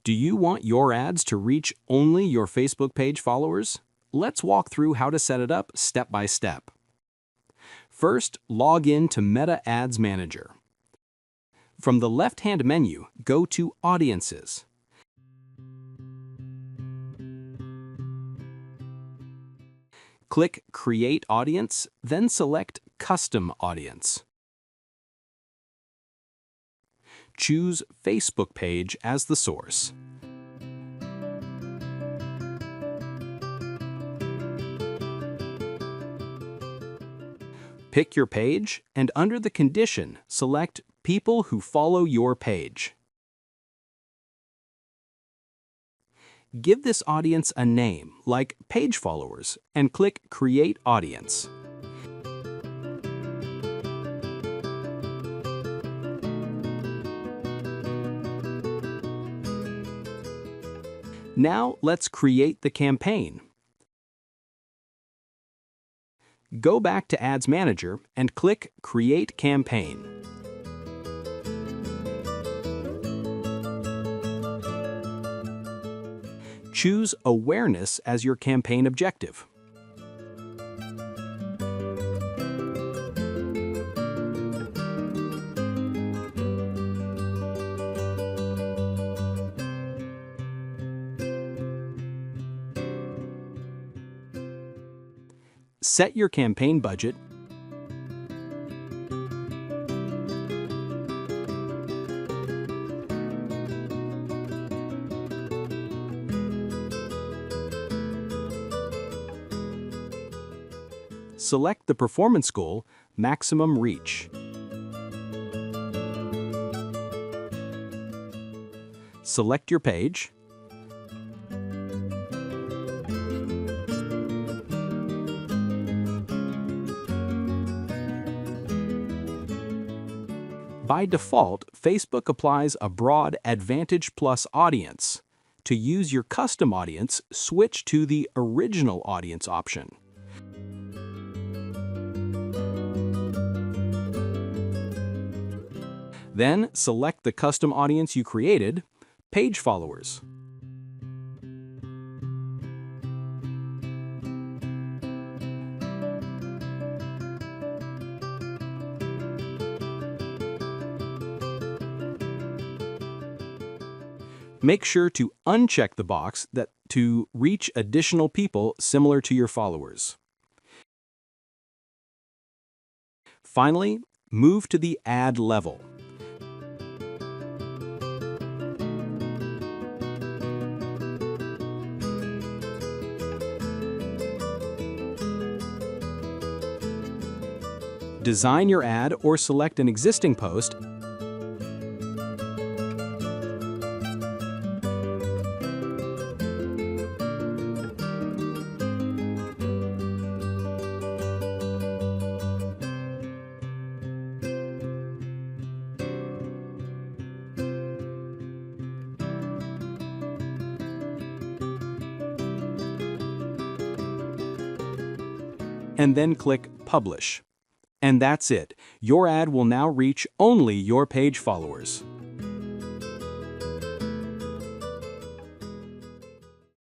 Do you want your ads to reach only your Facebook page followers? Let's walk through how to set it up step by step. First, log in to Meta Ads Manager. From the left-hand menu, go to Audiences. Click Create Audience, then select Custom Audience. Choose Facebook page as the source. Pick your page, and under the condition, select People who follow your page. Give this audience a name, like Page Followers, and click Create Audience. Now let's create the campaign. Go back to Ads Manager and click Create Campaign. Choose Awareness as your campaign objective. Set your campaign budget. Select the performance goal, Maximum Reach. Select your page. By default, Facebook applies a broad Advantage Plus audience. To use your custom audience, switch to the Original Audience option. Then, select the custom audience you created, Page Followers. Make sure to uncheck the box to reach additional people similar to your followers. Finally, move to the ad level. Design your ad or select an existing post. And then click Publish. And that's it. Your ad will now reach only your page followers.